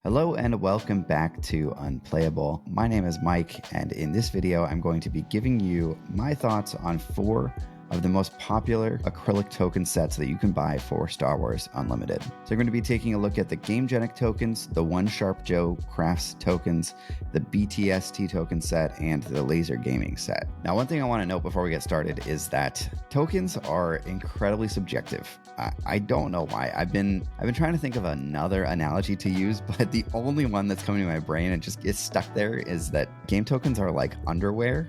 Hello and welcome back to Unplayable. My name is Mike, and in this video, I'm going to be giving you my thoughts on 4 of the most popular acrylic token sets that you can buy for Star Wars Unlimited. So we're going to be taking a look at the Gamegenic tokens, the One Sharp Joe Crafts tokens, the BTST token set, and the Laser Gaming set. Now, one thing I want to note before we get started is that tokens are incredibly subjective. I don't know why. I've been trying to think of another analogy to use, but the only one that's coming to my brain and just gets stuck there is that game tokens are like underwear.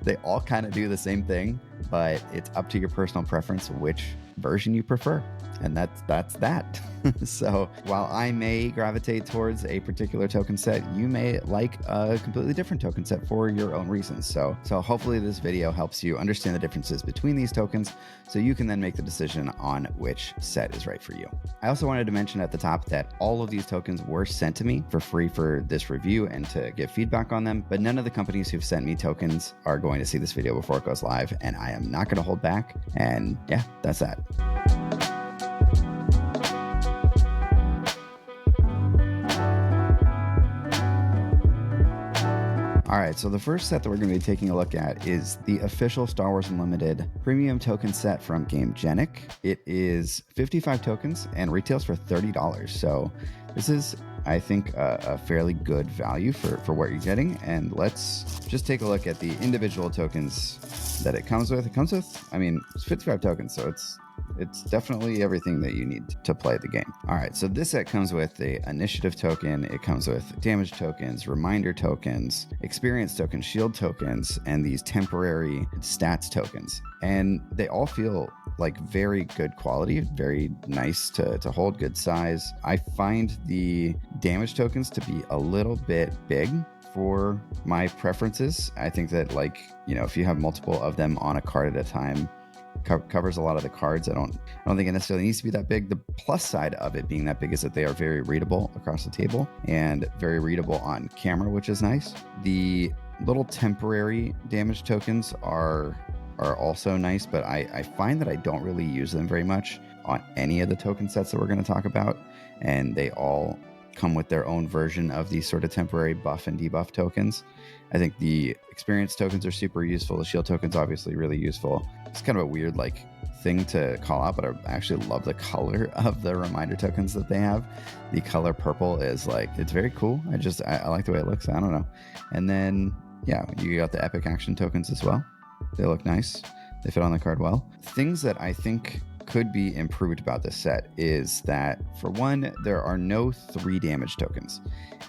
They all kind of do the same thing, but it's up to your personal preference which version you prefer. And that's that. So while I may gravitate towards a particular token set, you may like a completely different token set for your own reasons. So hopefully this video helps you understand the differences between these tokens so you can then make the decision on which set is right for you. I also wanted to mention at the top that all of these tokens were sent to me for free for this review and to give feedback on them, but none of the companies who've sent me tokens are going to see this video before it goes live, and I am not going to hold back. And yeah, that's that. All right, so the first set that we're going to be taking a look at is the official Star Wars Unlimited premium token set from Gamegenic. It is 55 tokens and retails for $30. So this is, I think, a fairly good value for what you're getting. And let's just take a look at the individual tokens that it comes with. I mean, it's 55 tokens, so it's definitely everything that you need to play the game. All right, so this set comes with the initiative token. It comes with damage tokens, reminder tokens, experience tokens, shield tokens, and these temporary stats tokens. And they all feel like very good quality, very nice to hold, good size. I find the damage tokens to be a little bit big for my preferences. I think that, like, if you have multiple of them on a card at a time, covers a lot of the cards. I don't think it necessarily needs to be that big. The plus side of it being that big is that they are very readable across the table and very readable on camera, which is nice. The little temporary damage tokens are also nice, but I find that I don't really use them very much on any of the token sets that we're going to talk about, and they all come with their own version of these sort of temporary buff and debuff tokens. I think the experience tokens are super useful. The shield tokens obviously really useful. It's kind of a weird thing to call out, but I actually love the color of the reminder tokens that they have. The color purple is it's very cool. I like the way it looks. I don't know. And then yeah, you got the epic action tokens as well. They look nice. They fit on the card well. Things that I think could be improved about this set is that, for one, there are no 3 damage tokens,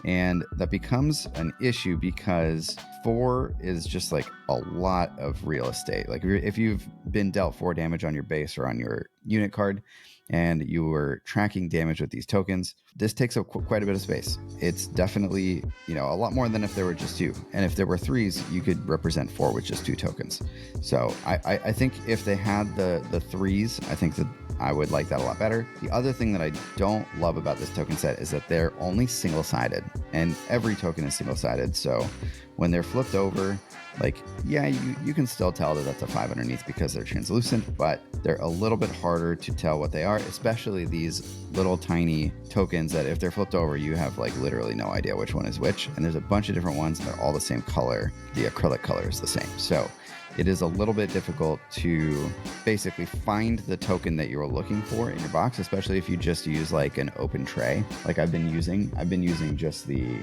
and that becomes an issue because 4 is just a lot of real estate. If you've been dealt 4 damage on your base or on your unit card and you were tracking damage with these tokens, this takes up quite a bit of space. It's definitely, a lot more than if there were just 2. And if there were 3s, you could represent 4 with just 2 tokens. So I think if they had the 3s, I think that I would like that a lot better. The other thing that I don't love about this token set is that they're only single-sided, and every token is single-sided. So when they're flipped over, you can still tell that that's a 5 underneath because they're translucent, but they're a little bit harder to tell what they are, especially these little tiny tokens that if they're flipped over, you have literally no idea which one is which. And there's a bunch of different ones and they're all the same color. The acrylic color is the same. So it is a little bit difficult to basically find the token that you're looking for in your box, especially if you just use an open tray like I've been using. I've been using just the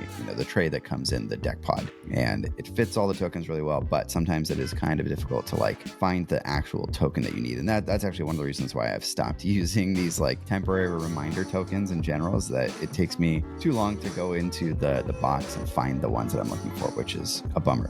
tray that comes in the deck pod, and it fits all the tokens really well, but sometimes it is kind of difficult to find the actual token that you need. And that's actually one of the reasons why I've stopped using these temporary reminder tokens in general, is that it takes me too long to go into the box and find the ones that I'm looking for, which is a bummer.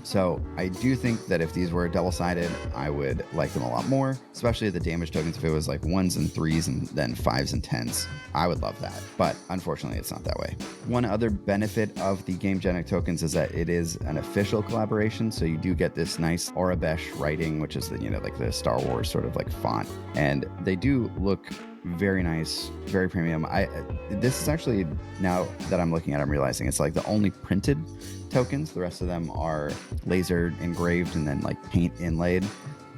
So I do think that if these were double-sided, I would like them a lot more, especially the damage tokens. If it was 1s and 3s and then 5s and 10s, I would love that. But unfortunately, it's not that way. One other benefit of the Gamegenic tokens is that it is an official collaboration. So you do get this nice Orabesh writing, which is the Star Wars sort of font. And they do look very nice, very premium. This is actually, now that I'm looking at it, I'm realizing it's the only printed tokens. The rest of them are laser engraved and then paint inlaid.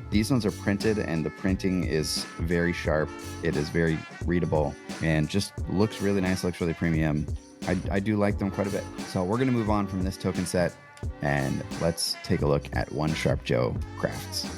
These ones are printed, and the printing is very sharp. It is very readable and just looks really nice, looks really premium. I do like them quite a bit. So we're going to move on from this token set, and let's take a look at One Sharp Joe Crafts.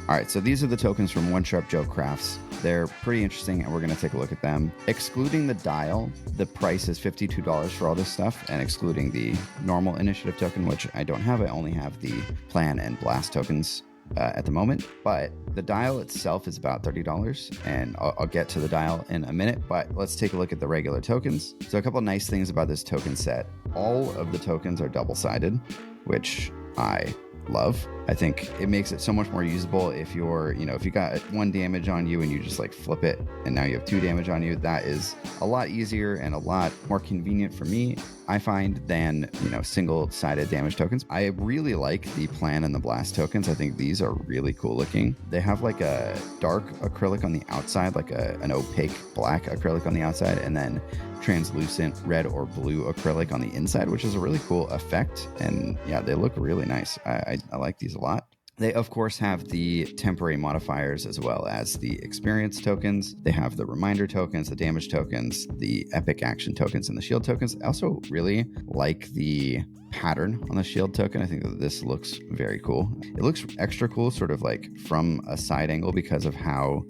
All right, so these are the tokens from One Sharp Joe Crafts. They're pretty interesting, and we're going to take a look at them. Excluding the dial, the price is $52 for all this stuff, and excluding the normal initiative token, which I don't have. I only have the plan and blast tokens at the moment, but the dial itself is about $30, and I'll get to the dial in a minute, but let's take a look at the regular tokens. So a couple of nice things about this token set. All of the tokens are double-sided, which I love. I think it makes it so much more usable if you're, if you got 1 damage on you and you just like flip it and now you have 2 damage on you, that is a lot easier and a lot more convenient for me, I find, than, single-sided damage tokens. I really like the plan and the blast tokens. I think these are really cool looking. They have like a dark acrylic on the outside, like an opaque black acrylic on the outside, and then translucent red or blue acrylic on the inside, which is a really cool effect. And yeah, they look really nice. I like these a lot. They, of course, have the temporary modifiers as well as the experience tokens. They have the reminder tokens, the damage tokens, the epic action tokens, and the shield tokens. I also really like the pattern on the shield token. I think that this looks very cool. It looks extra cool sort of like from a side angle because of how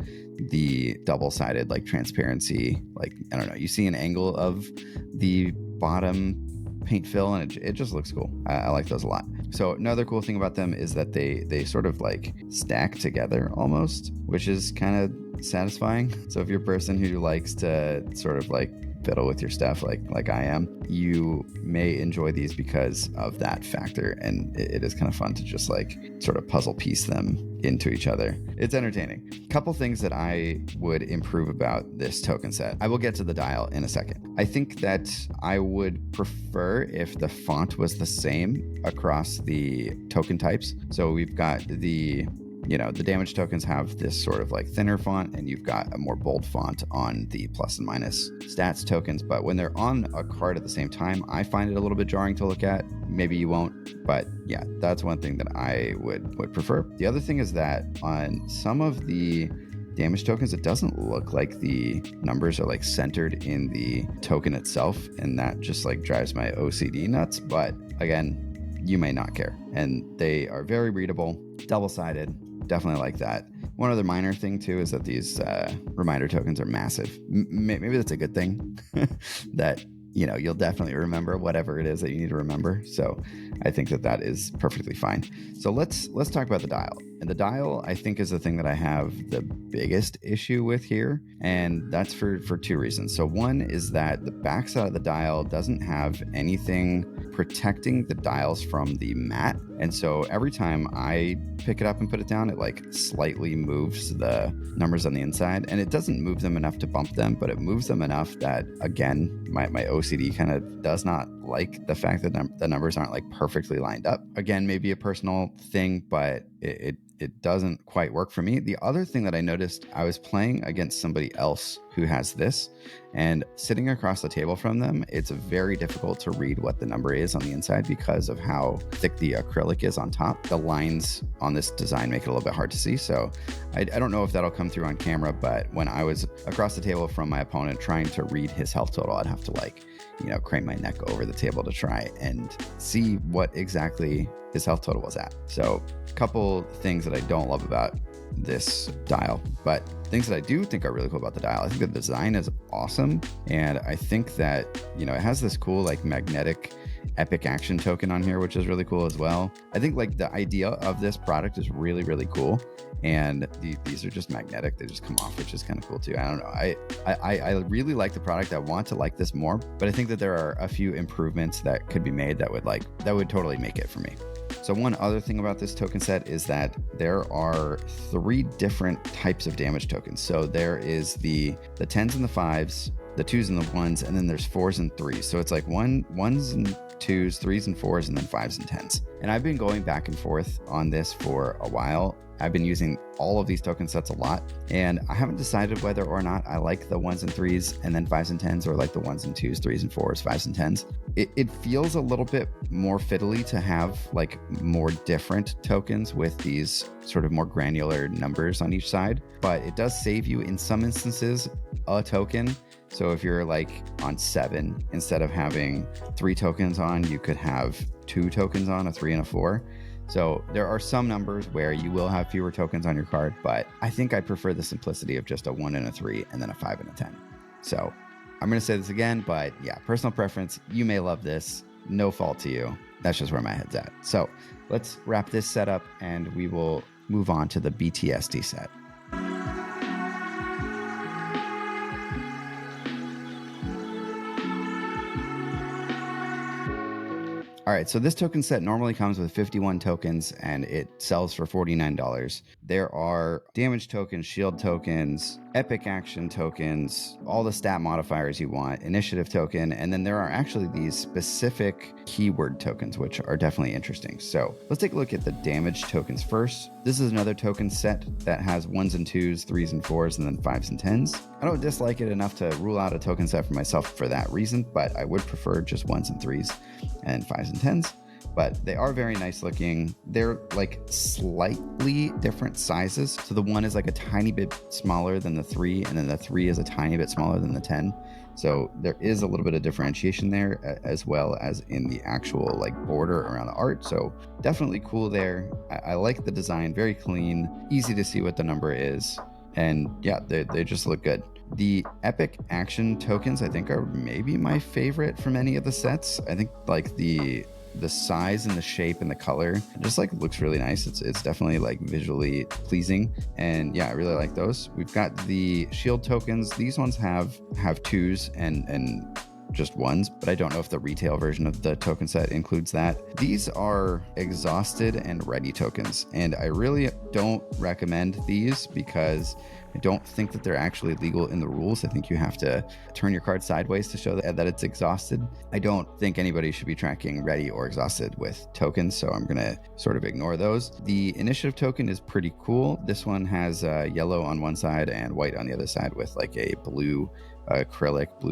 the double-sided like transparency, like, I don't know, you see an angle of the bottom paint fill, and it just looks cool. I like those a lot. So another cool thing about them is that they sort of like stack together almost, which is kind of satisfying. So if you're a person who likes to sort of like fiddle with your stuff like I am, you may enjoy these because of that factor, and it is kind of fun to just like sort of puzzle piece them into each other. It's entertaining. Couple things that I would improve about this token set. I will get to the dial in a second. I think that I would prefer if the font was the same across the token types. So we've got the damage tokens have this sort of like thinner font, and you've got a more bold font on the plus and minus stats tokens. But when they're on a card at the same time, I find it a little bit jarring to look at. Maybe you won't, but yeah, that's one thing that I would prefer. The other thing is that on some of the damage tokens, it doesn't look like the numbers are like centered in the token itself, and that just like drives my OCD nuts. But again, you may not care, and they are very readable, double-sided. Definitely like that. One other minor thing too is that these reminder tokens are massive. Maybe that's a good thing that you'll definitely remember whatever it is that you need to remember. So I think that is perfectly fine. So let's talk about the dial. And the dial, I think, is the thing that I have the biggest issue with here, and that's for 2 reasons. So one is that the backside of the dial doesn't have anything protecting the dials from the mat, and so every time I pick it up and put it down, it like slightly moves the numbers on the inside, and it doesn't move them enough to bump them, but it moves them enough that, again, my OCD kind of does not like the fact that the numbers aren't like perfectly lined up. Again, maybe a personal thing, but it doesn't quite work for me. The other thing that I noticed, I was playing against somebody else who has this, and sitting across the table from them, it's very difficult to read what the number is on the inside because of how thick the acrylic is on top. The lines on this design make it a little bit hard to see. So I don't know if that'll come through on camera, but when I was across the table from my opponent trying to read his health total, I'd have to crane my neck over the table to try and see what exactly his health total was at. So a couple things that I don't love about this dial, but things that I do think are really cool about the dial. I think the design is awesome, and I think that it has this cool like magnetic epic action token on here, which is really cool as well. I think like the idea of this product is really, really cool, and these are just magnetic. They just come off, which is kind of cool too. I don't know. I really like the product. I want to like this more, but I think that there are a few improvements that could be made that would totally make it for me. So one other thing about this token set is that there are 3 different types of damage tokens. So there is the 10s and the 5s, the 2s and the 1s, and then there's 4s and 3s. So it's like 1s and 2s, 3s and 4s, and then 5s and 10s. And I've been going back and forth on this for a while. I've been using all of these token sets a lot, and I haven't decided whether or not I like the 1s and 3s and then 5s and 10s, or like the 1s and 2s, 3s and 4s, 5s and 10s. It feels a little bit more fiddly to have like more different tokens with these sort of more granular numbers on each side, but it does save you in some instances a token. So if you're like on 7, instead of having 3 tokens on, you could have 2 tokens on, a 3 and a 4. So there are some numbers where you will have fewer tokens on your card, but I think I prefer the simplicity of just a 1 and a 3 and then a 5 and a 10. So I'm going to say this again, but yeah, personal preference. You may love this. No fault to you. That's just where my head's at. So let's wrap this setup and we will move on to the BTST set. All right, so this token set normally comes with 51 tokens and it sells for $49. There are damage tokens, shield tokens, epic action tokens, all the stat modifiers you want, initiative token, and then there are actually these specific keyword tokens, which are definitely interesting. So let's take a look at the damage tokens first. This is another token set that has 1s and 2s, 3s and 4s, and then 5s and 10s. I don't dislike it enough to rule out a token set for myself for that reason, but I would prefer just 1s and 3s and 5s and 10s. But they are very nice looking. They're like slightly different sizes. So the 1 is like a tiny bit smaller than the 3, and then the 3 is a tiny bit smaller than the 10. So there is a little bit of differentiation there, as well as in the actual like border around the art. So definitely cool there. I like the design, very clean, easy to see what the number is. And yeah, they just look good. The epic action tokens, I think, are maybe my favorite from any of the sets. I think like the size and the shape and the color just like looks really nice. It's definitely like visually pleasing, and yeah, I really like those. We've got the shield tokens. These ones have 2s and just 1s, but I don't know if the retail version of the token set includes that. These are exhausted and ready tokens, and I really don't recommend these because I don't think that they're actually legal in the rules. I think you have to turn your card sideways to show that it's exhausted. I don't think anybody should be tracking ready or exhausted with tokens, so I'm going to sort of ignore those. The initiative token is pretty cool. This one has yellow on one side and white on the other side with like a blue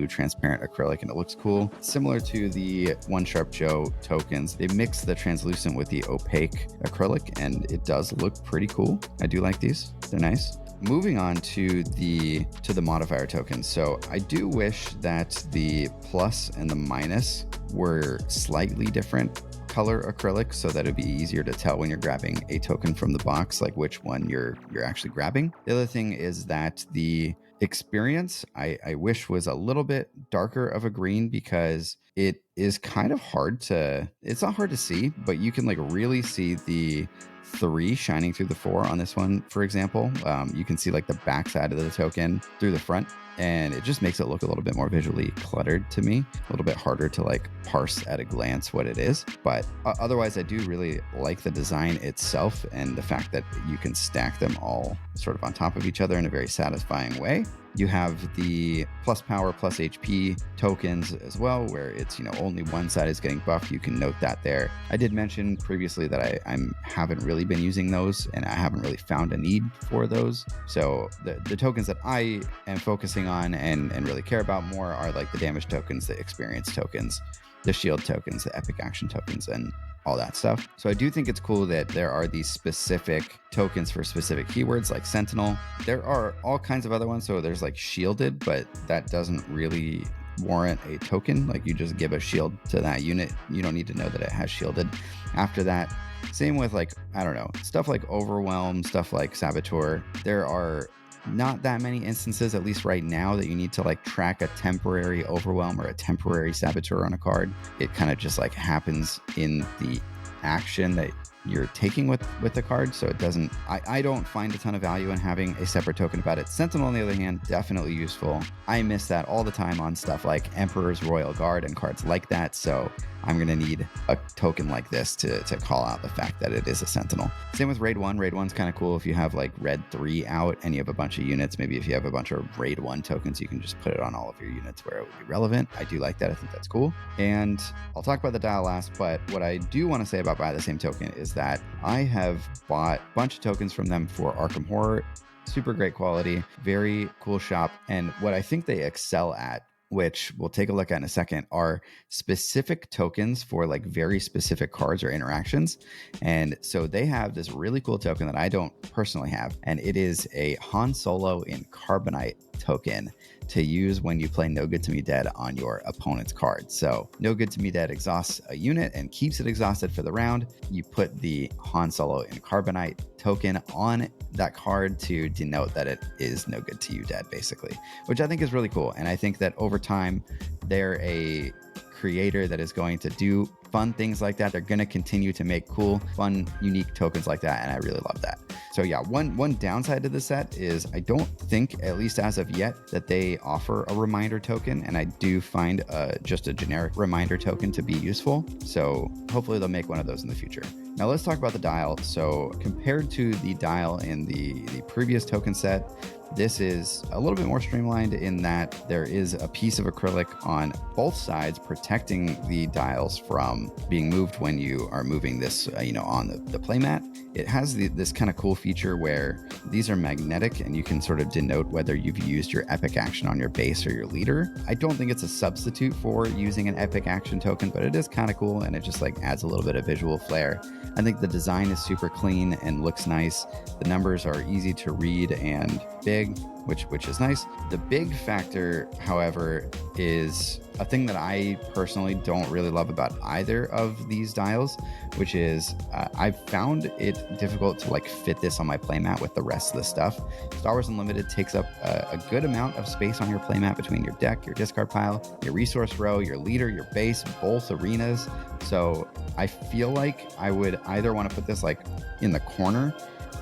transparent acrylic, and it looks cool. Similar to the One Sharp Joe tokens, they mix the translucent with the opaque acrylic, and it does look pretty cool. I do like these. They're nice. Moving on to the modifier tokens. So I do wish that the plus and the minus were slightly different color acrylic, so that it'd be easier to tell when you're grabbing a token from the box, like which one you're actually grabbing. The other thing is that the experience I wish was a little bit darker of a green, because it is kind of it's not hard to see, but you can like really see the 3 shining through the 4 on this one, for example. You can see like the back side of the token through the front, and it just makes it look a little bit more visually cluttered to me, a little bit harder to like parse at a glance what it is. But otherwise, I do really like the design itself and the fact that you can stack them all sort of on top of each other in a very satisfying way. You have the plus power, plus HP tokens as well, where it's, only one side is getting buffed. You can note that there. I did mention previously that I haven't really been using those, and I haven't really found a need for those. So the tokens that I am focusing on and really care about more are like the damage tokens, the experience tokens, the shield tokens, the epic action tokens, and all that stuff. So I do think it's cool that there are these specific tokens for specific keywords like Sentinel. There are all kinds of other ones. So there's like shielded, but that doesn't really warrant a token. Like you just give a shield to that unit. You don't need to know that it has shielded. After that, same with like, I don't know, stuff like Overwhelm, stuff like Saboteur. There are not that many instances, at least right now, that you need to like track a temporary Overwhelm or a temporary Saboteur on a card. It kind of just like happens in the action that you're taking with the card. So it doesn't, I don't find a ton of value in having a separate token about it. Sentinel, on the other hand, definitely useful. I miss that all the time on stuff like Emperor's Royal Guard and cards like that. So I'm going to need a token like this to call out the fact that it is a Sentinel. Same with Raid 1. Raid 1's kind of cool if you have like Red 3 out and you have a bunch of units. Maybe if you have a bunch of Raid 1 tokens, you can just put it on all of your units where it would be relevant. I do like that. I think that's cool. And I'll talk about the dial last, but what I do want to say about Buy the Same Token is that I have bought a bunch of tokens from them for Arkham Horror. Super great quality, very cool shop. And what I think they excel at, which we'll take a look at in a second, are specific tokens for like very specific cards or interactions. And so they have this really cool token that I don't personally have, and it is a Han Solo in Carbonite token to use when you play No Good To Me Dead on your opponent's card. So No Good To Me Dead exhausts a unit and keeps it exhausted for the round. You put the Han Solo in Carbonite token on that card to denote that it is no good to you dead, basically, which I think is really cool. And I think that over time, they're a creator that is going to do fun things like that. They're going to continue to make cool, fun, unique tokens like that. And I really love that. So yeah, one downside to the set is I don't think, at least as of yet, that they offer a reminder token. And I do find just a generic reminder token to be useful. So hopefully they'll make one of those in the future. Now let's talk about the dial. So compared to the dial in the previous token set, this is a little bit more streamlined in that there is a piece of acrylic on both sides protecting the dials from being moved when you are moving this, on the playmat. It has this kind of cool feature where these are magnetic and you can sort of denote whether you've used your epic action on your base or your leader. I don't think it's a substitute for using an epic action token, but it is kind of cool and it just like adds a little bit of visual flair. I think the design is super clean and looks nice. The numbers are easy to read and big, which is nice. The big factor, however, is a thing that I personally don't really love about either of these dials, which is I've found it difficult to like fit this on my playmat with the rest of the stuff. Star Wars Unlimited takes up a good amount of space on your playmat between your deck, your discard pile, your resource row, your leader, your base, both arenas. So I feel like I would either want to put this like in the corner,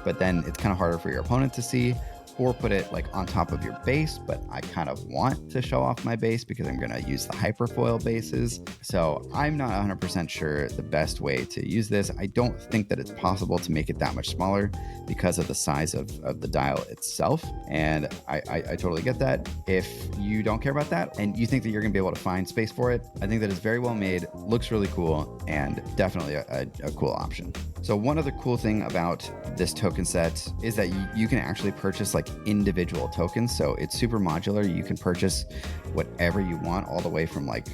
but then it's kind of harder for your opponent to see, or put it like on top of your base, but I kind of want to show off my base because I'm going to use the hyperfoil bases. So I'm not 100% sure the best way to use this. I don't think that it's possible to make it that much smaller because of the size of the dial itself. And I totally get that. If you don't care about that and you think that you're going to be able to find space for it, I think that it's very well made, looks really cool, and definitely a cool option. So one other cool thing about this token set is that you can actually purchase like individual tokens. So it's super modular. You can purchase whatever you want, all the way from like,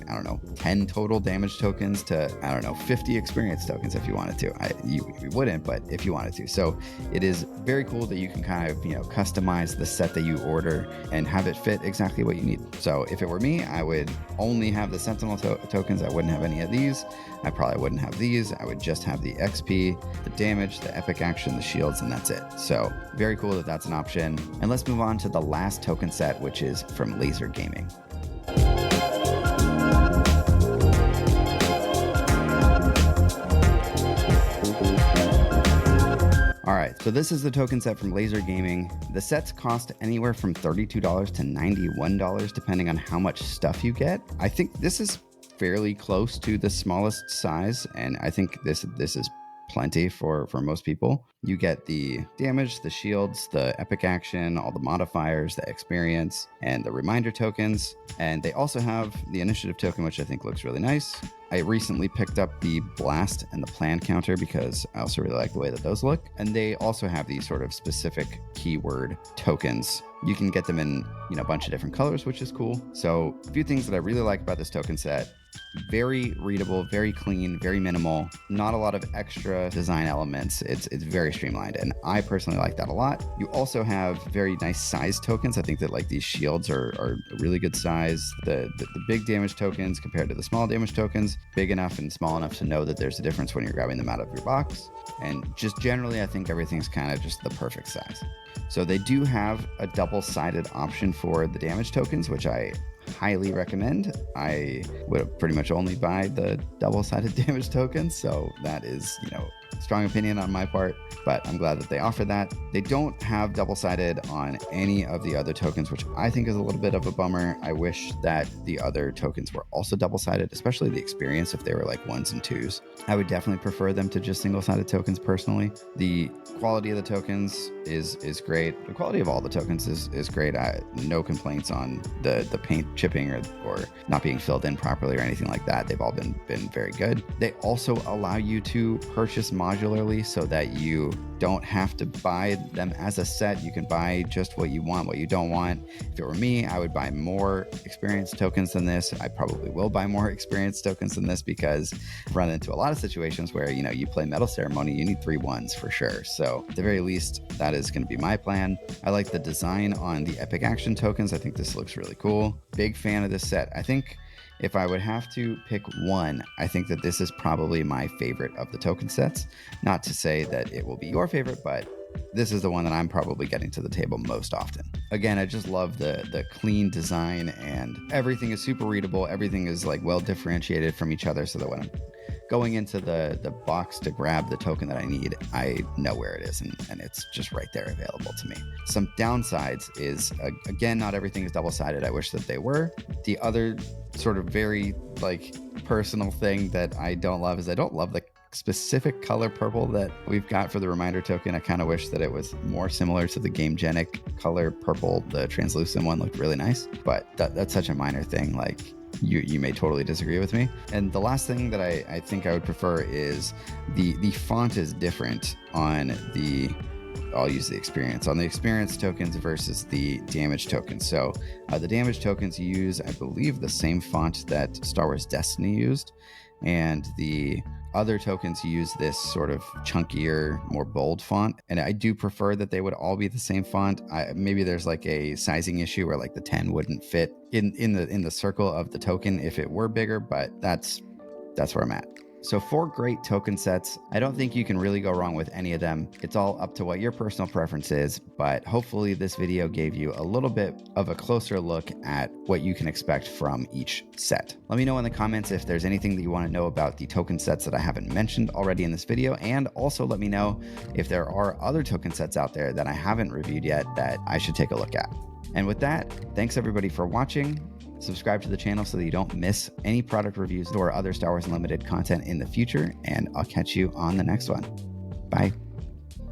10 total damage tokens to, 50 experience tokens if you wanted to. You wouldn't, but if you wanted to. So it is very cool that you can kind of, customize the set that you order and have it fit exactly what you need. So if it were me, I would only have the Sentinel tokens. I wouldn't have any of these. I probably wouldn't have these. I would just have the XP, the damage, the epic action, the shields, and that's it. So very cool that that's an option. And let's move on to the last token set, which is from Laser Gaming. All right, so this is the token set from Laser Gaming. The sets cost anywhere from $32 to $91, depending on how much stuff you get. I think this is fairly close to the smallest size, and I think this is plenty for most people. You get the damage, the shields, the epic action, all the modifiers, the experience, and the reminder tokens. And they also have the initiative token, which I think looks really nice. I recently picked up the blast and the plan counter because I also really like the way that those look. And they also have these sort of specific keyword tokens. You can get them in, a bunch of different colors, which is cool. So a few things that I really like about this token set: very readable, very clean, very minimal, not a lot of extra design elements. It's very streamlined, and I personally like that a lot. You also have very nice size tokens. I think that like these shields are a really good size. The big damage tokens compared to the small damage tokens, big enough and small enough to know that there's a difference when you're grabbing them out of your box. And just generally, I think everything's kind of just the perfect size. So they do have a double-sided option for the damage tokens, which I highly recommend. I would pretty much only buy the double-sided damage tokens, so that is, strong opinion on my part, but I'm glad that they offer that. They don't have double-sided on any of the other tokens, which I think is a little bit of a bummer. I wish that the other tokens were also double-sided, especially the experience if they were like 1s and 2s. I would definitely prefer them to just single-sided tokens personally. The quality of the tokens is great. The quality of all the tokens is great. No complaints on the paint chipping or not being filled in properly or anything like that. They've all been very good. They also allow you to purchase modularly so that you don't have to buy them as a set. You can buy just what you want, what you don't want. If it were me, I would buy more experience tokens than this. I probably will buy more experience tokens than this because I've run into a lot of situations where, you know, you play Metal Ceremony, you need 3 ones for sure. So at the very least, that is going to be my plan. I like the design on the Epic Action tokens. I think this looks really cool. Big fan of this set. I think if I would have to pick one, I think that this is probably my favorite of the token sets. Not to say that it will be your favorite, but this is the one that I'm probably getting to the table most often. Again, I just love the clean design, and everything is super readable. Everything is like well differentiated from each other so that when I'm going into the box to grab the token that I need, I know where it is, and it's just right there available to me. Some downsides is, again, not everything is double-sided. I wish that they were. The other sort of very like personal thing that I don't love is I don't love the specific color purple that we've got for the reminder token. I kind of wish that it was more similar to the Gamegenic color purple. The translucent one looked really nice, but that's such a minor thing. Like, you may totally disagree with me. And the last thing that I think I would prefer is the font is different on the, I'll use the experience, on the experience tokens versus the damage tokens. So the damage tokens use, I believe, the same font that Star Wars Destiny used, and the other tokens use this sort of chunkier, more bold font. And I do prefer that they would all be the same font. Maybe there's like a sizing issue where like the 10 wouldn't fit in the circle of the token if it were bigger, but that's where I'm at. So 4 great token sets. I don't think you can really go wrong with any of them. It's all up to what your personal preference is, but hopefully this video gave you a little bit of a closer look at what you can expect from each set. Let me know in the comments if there's anything that you want to know about the token sets that I haven't mentioned already in this video, and also let me know if there are other token sets out there that I haven't reviewed yet that I should take a look at. And with that, thanks everybody for watching. Subscribe to the channel so that you don't miss any product reviews or other Star Wars Unlimited content in the future, and I'll catch you on the next one. Bye.